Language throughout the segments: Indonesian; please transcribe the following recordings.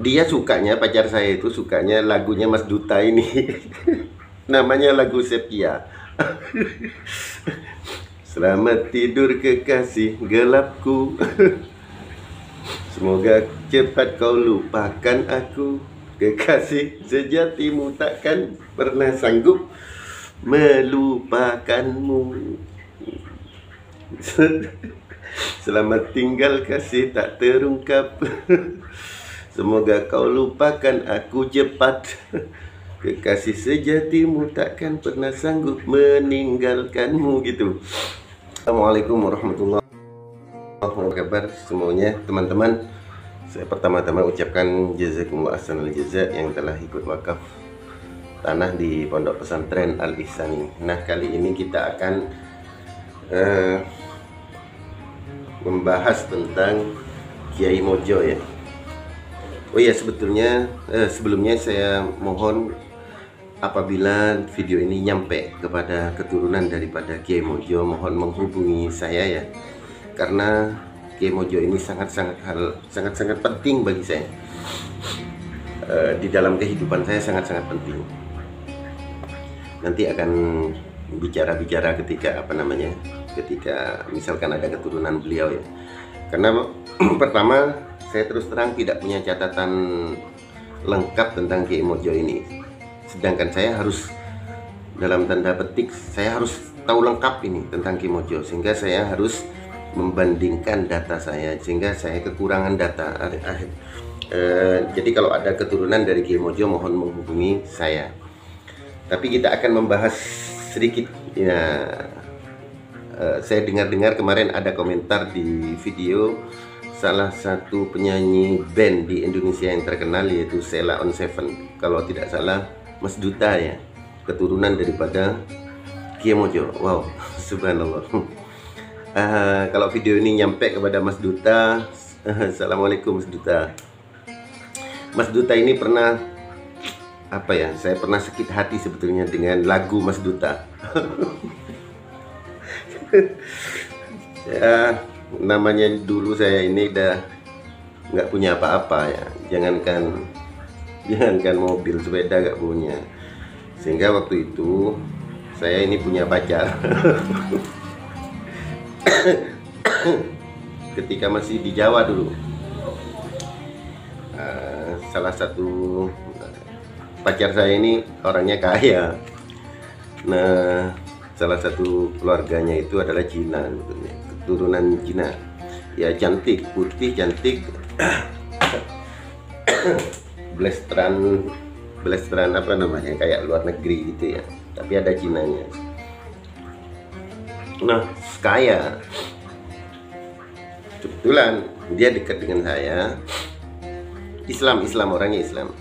Dia sukanya, pacar saya itu sukanya lagunya Mas Duta ini. Namanya lagu Sepia. Selamat tidur kekasih gelapku. Semoga cepat kau lupakan aku. Kekasih sejatimu takkan pernah sanggup melupakanmu. Selamat tinggal kasih tak terungkap. Semoga kau lupakan aku cepat. Kekasih sejatimu takkan pernah sanggup meninggalkanmu, gitu. Assalamualaikum warahmatullahi wabarakatuh. Apa kabar semuanya teman-teman? Saya pertama-tama ucapkan jazakumullah ahsanal jaza yang telah ikut wakaf tanah di Pondok Pesantren Al Ihsani. Nah, kali ini kita akan membahas tentang Kiai Mojo ya. Oh ya, sebetulnya sebelumnya saya mohon apabila video ini nyampe kepada keturunan daripada Kiai Mojo, mohon menghubungi saya ya, karena Kiai Mojo ini sangat-sangat penting bagi saya. Di dalam kehidupan saya sangat-sangat penting. Nanti akan bicara-bicara ketika ketika misalkan ada keturunan beliau ya. Karena pertama, saya terus terang tidak punya catatan lengkap tentang Kiai Mojo ini. Sedangkan saya harus, dalam tanda petik, saya harus tahu lengkap ini tentang Kiai Mojo, sehingga saya harus membandingkan data saya, sehingga saya kekurangan data. Jadi kalau ada keturunan dari Kiai Mojo, mohon menghubungi saya. Tapi kita akan membahas sedikit ya. Saya dengar-dengar kemarin ada komentar di video salah satu penyanyi band di Indonesia yang terkenal, yaitu Sheila on 7. Kalau tidak salah Mas Duta ya, keturunan daripada Kiai Mojo. Wow, subhanallah. Kalau video ini nyampe kepada Mas Duta, assalamualaikum Mas Duta. Mas Duta ini pernah saya pernah sakit hati sebetulnya dengan lagu Mas Duta. Ya, namanya dulu saya ini udah nggak punya apa-apa ya, jangankan mobil, sepeda nggak punya, sehingga waktu itu saya ini punya pacar. Ketika masih di Jawa dulu, salah satu pacar saya ini orangnya kaya. Nah, salah satu keluarganya itu adalah Cina, keturunan Cina. Ya, cantik, putih, cantik. Blasteran apa namanya, kayak luar negeri gitu ya, tapi ada Cinanya. Nah, kaya. Kebetulan dia dekat dengan saya. Islam, orangnya Islam.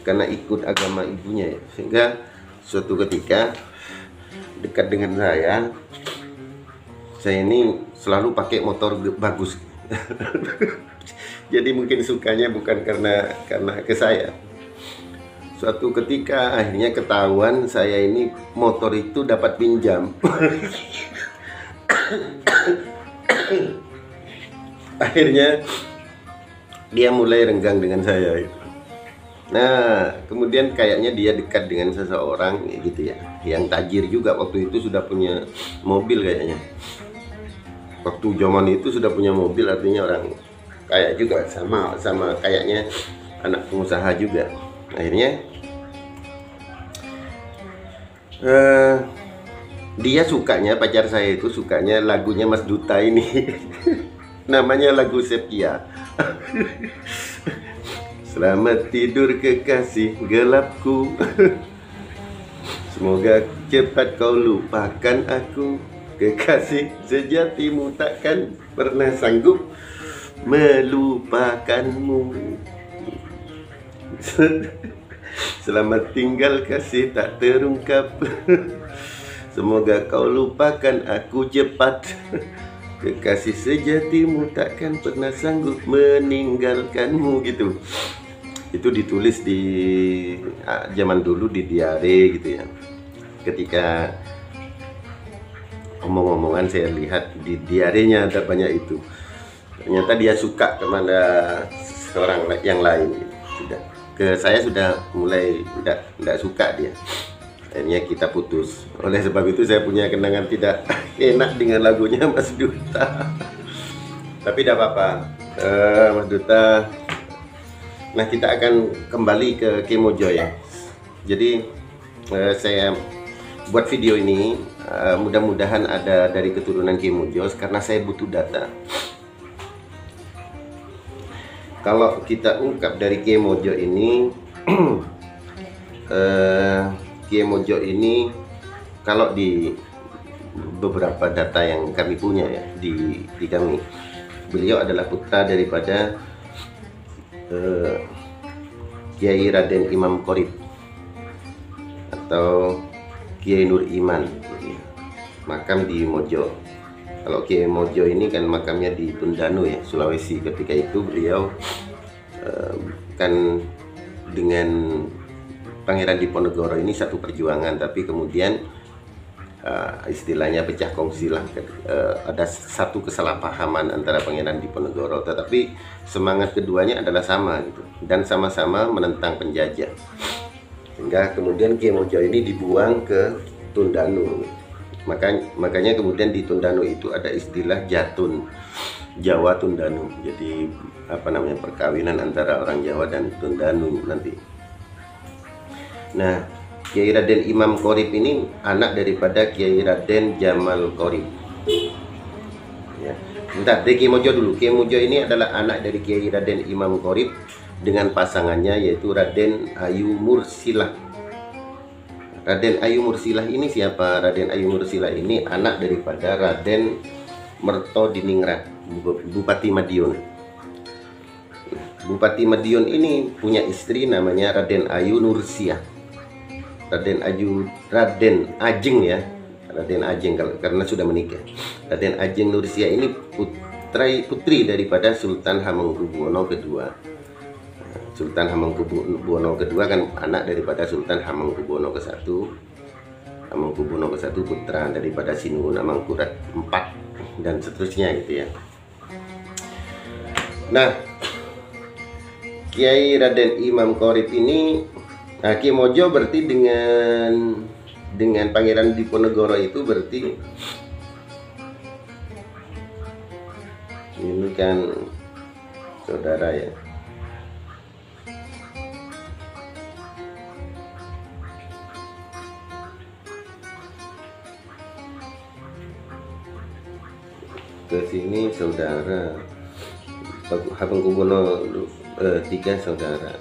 Karena ikut agama ibunya ya, sehingga suatu ketika dekat dengan saya ini selalu pakai motor bagus. Jadi mungkin sukanya bukan karena ke saya. Suatu ketika akhirnya ketahuan saya ini motor itu dapat pinjam. Akhirnya dia mulai renggang dengan saya gitu. Nah, kemudian kayaknya dia dekat dengan seseorang gitu ya, yang tajir juga, waktu itu sudah punya mobil kayaknya. Waktu zaman itu sudah punya mobil, artinya orang kaya juga, sama kayaknya anak pengusaha juga. Akhirnya dia sukanya, pacar saya itu sukanya lagunya Mas Duta ini. Namanya lagu Sepia. Selamat tidur kekasih gelapku. Semoga cepat kau lupakan aku. Kekasih sejatimu takkan pernah sanggup melupakanmu. Selamat tinggal kasih tak terungkap. Semoga kau lupakan aku cepat. Kekasih sejatimu takkan pernah sanggup meninggalkanmu, gitu. Itu ditulis di zaman dulu di diare gitu ya. Ketika omong-omongan saya lihat di diarenya ada banyak itu. ternyata dia suka kepada seorang yang lain. Sudah ke saya sudah mulai tidak suka dia. Akhirnya kita putus. Oleh sebab itu saya punya kenangan tidak enak dengan lagunya Mas Duta. Tapi tidak apa-apa, Mas Duta. Nah, kita akan kembali ke Kemojo ya. Jadi saya buat video ini mudah-mudahan ada dari keturunan Kemojo karena saya butuh data. Kalau kita ungkap dari Kemojo ini Kemojo ini kalau di beberapa data yang kami punya ya di kami, beliau adalah putra daripada Kiai Raden Imam Qorib atau Kiai Nur Iman, makam di Mojo. Kalau Kiai Mojo ini kan makamnya di Tondano ya, Sulawesi. Ketika itu beliau kan dengan Pangeran Diponegoro ini satu perjuangan, tapi kemudian istilahnya pecah kongsi lah. Ada satu kesalahpahaman antara Pangeran Diponegoro, tetapi semangat keduanya adalah sama gitu, dan sama-sama menentang penjajah. Sehingga kemudian Kemojo ini dibuang ke Tondano. Makanya kemudian di Tondano itu ada istilah Jatun, Jawa Tondano. Jadi apa namanya, perkawinan antara orang Jawa dan Tondano nanti. Nah, Kiai Raden Imam Qorib ini anak daripada Kiai Raden Jamal Qorib. Ya. Bentar, dari Kemojo dulu. Kemojo ini adalah anak dari Kiai Raden Imam Qorib dengan pasangannya yaitu Raden Ayu Mursilah. Raden Ayu Mursilah ini siapa? Raden Ayu Mursilah ini anak daripada Raden Mertodiningrat, Bupati Madiun. Bupati Madiun ini punya istri namanya Raden Ayu Nursiah. Raden Ajeng ya, Raden Ajeng karena sudah menikah. Raden Ajeng Nursiah ini putri daripada Sultan Hamengkubuwono II. Sultan Hamengkubuwono II kan anak daripada Sultan Hamengkubuwono I. Hamengkubuwono I putra daripada Sinuhun Amangkurat IV dan seterusnya gitu ya. Nah, Kiai Raden Imam Qorib ini, nah, Kemojo berarti dengan Pangeran Diponegoro itu berarti ini kan saudara ya. Ke sini saudara, Hamengkubuwono III saudara,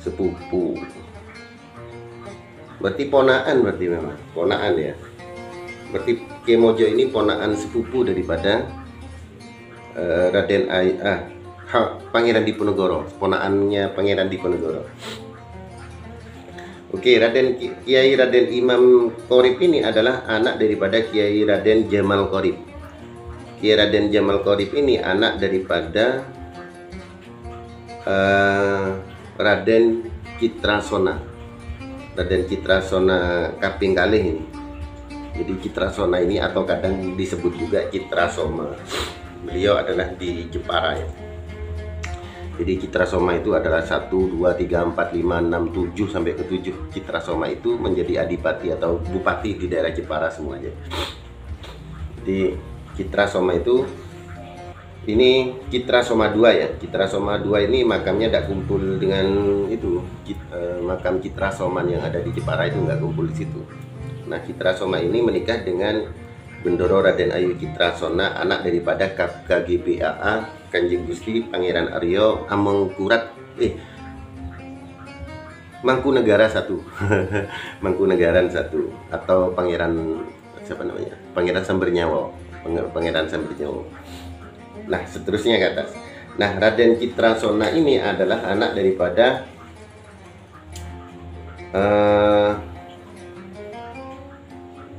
sepupu, berarti ponaan, berarti memang ponaan ya. Berarti Kemojo ini ponaan sepupu daripada Pangeran Diponegoro, ponaannya Pangeran Diponegoro. Oke, Kiai Raden Imam Qorib ini adalah anak daripada Kiai Raden Jamal Qorib. Kiai Raden Jamal Qorib ini anak daripada Raden Citrasona. Raden Citrasona kaping kalih ini. Jadi Citrasona ini atau kadang disebut juga Citrasoma. Beliau adalah di Jepara ya. Jadi Citrasoma itu adalah 1, 2, 3, 4, 5, 6, 7 sampai ke 7. Citrasoma itu menjadi adipati atau bupati di daerah Jepara semuanya. Di Citrasoma itu, ini Citrasoma II ya. Citrasoma II ini makamnya tidak kumpul dengan itu, makam Citrasoman yang ada di Jepara itu nggak kumpul di situ. Nah, Citrasoma ini menikah dengan Bendoro Raden Ayu Citrasona, anak daripada KGBAA Kanjeng Gusti Pangeran Aryo Amangkurat Mangkunegara I. Mangkunegaran I atau Pangeran siapa namanya? Pangeran Sambernyawa. Pangeran Sambernyawa. Nah, seterusnya ke atas. Nah, Raden Citrasona ini adalah anak daripada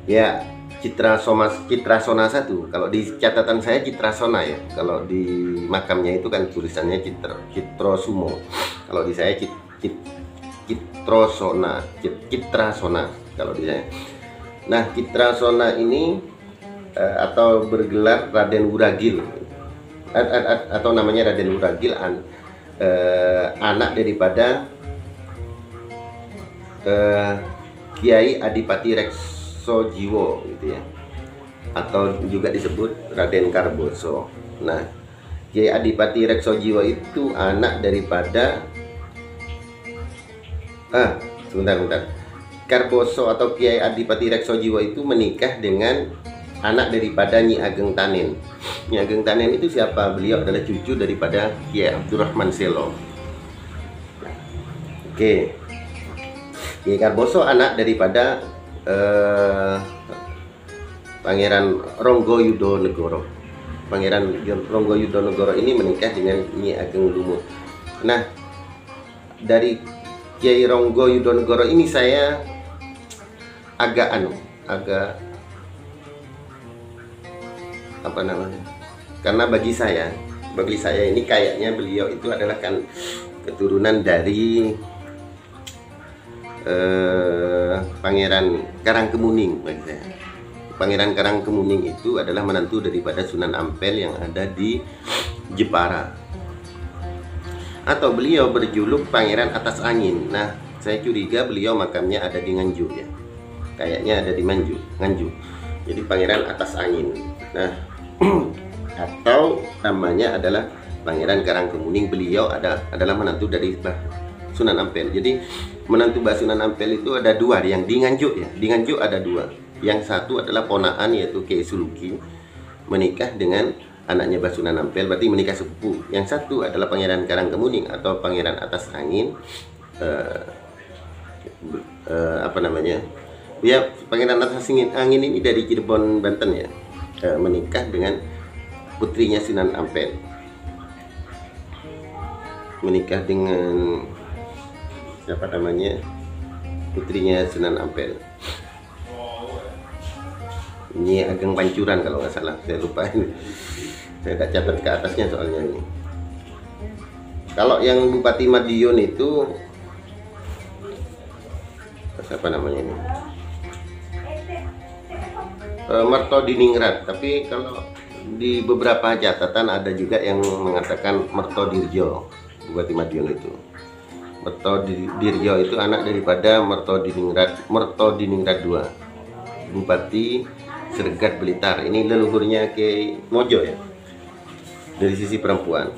ya Citrasona I. Kalau di catatan saya Citrasona ya. Kalau di makamnya itu kan tulisannya Citrosumo. Kalau di saya Citrasona kalau di saya. Nah, Citrasona ini atau bergelar Raden Wuragil. atau namanya Raden Wuragil, anak daripada Kiai Adipati Reksojiwo gitu ya, atau juga disebut Raden Karboso. Nah, Kiai Adipati Reksojiwo itu anak daripada sebentar. Karboso atau Kiai Adipati Reksojiwo itu menikah dengan anak daripada Nyi Ageng Tanin. Nyi Ageng Tanin itu siapa? Beliau adalah cucu daripada Kiai Abdurrahman Selo. Oke. Kiai Karboso anak daripada Pangeran Ronggo Yudonegoro. Pangeran Ronggo Yudonegoro ini menikah dengan Nyi Ageng Lumut. Nah, dari Kiai Ronggo Yudonegoro ini saya agak apa namanya? Karena bagi saya ini kayaknya beliau itu adalah kan keturunan dari Pangeran Karangkemuning bagi saya. Pangeran Karangkemuning itu adalah menantu daripada Sunan Ampel yang ada di Jepara. Atau beliau berjuluk Pangeran Atas Angin. Nah, saya curiga beliau makamnya ada di Nganjuk ya. Kayaknya ada di Nganjuk. Jadi Pangeran Atas Angin. Nah, atau namanya adalah Pangeran Karangkemuning. Beliau adalah menantu dari Sunan Ampel. Jadi menantu Mbah Sunan Ampel itu ada dua, yang di Nganjuk ya. Di Nganjuk ada dua. Yang satu adalah ponaan, yaitu Kiai Suluki, menikah dengan anaknya Mbah Sunan Ampel, berarti menikah sepupu. Yang satu adalah Pangeran Karangkemuning atau Pangeran Atas Angin, apa namanya? Ya, Pangeran Atas Angin ini dari Cirebon, Banten ya, menikah dengan putrinya Sunan Ampel. Menikah dengan siapa namanya? Putrinya Sunan Ampel. Ini Ageng Pancuran kalau nggak salah, saya lupa ini. Saya tidak catat ke atasnya soalnya ini. Kalau yang Bupati Madiun itu siapa namanya ini? Mertodiningrat. Tapi kalau di beberapa catatan ada juga yang mengatakan Mertodirjo. Bupati Madiun itu. Mertodirjo itu anak daripada Mertodiningrat II, Bupati Sregat Blitar. Ini leluhurnya Kiai Mojo ya, dari sisi perempuan.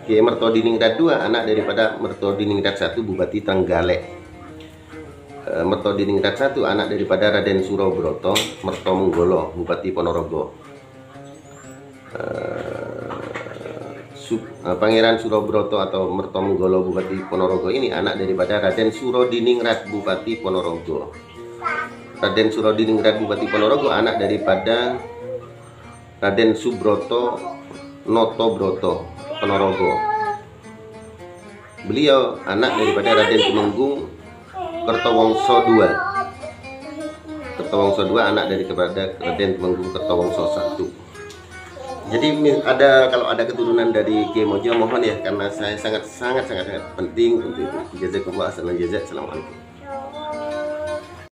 Kiai Mertodiningrat II anak daripada Mertodiningrat I, Bupati Trenggalek. Mertodiningrat I anak daripada Raden Surobroto Mertomenggolo, Bupati Ponorogo. Pangeran Surobroto atau Mertomenggolo, Bupati Ponorogo ini anak daripada Raden Surodiningrat, Bupati Ponorogo. Raden Surodiningrat Bupati Ponorogo anak daripada Raden Subroto Notobroto Ponorogo. Beliau anak daripada Raden Tumenggung Kertowongso II. Kertowongso II anak daripada Raden Tumenggung Kertowongso I. Jadi kalau ada keturunan dari Kiai Mojo, mohon ya, karena saya sangat penting untuk itu. Jazakumullah khairan jazak. Assalamualaikum.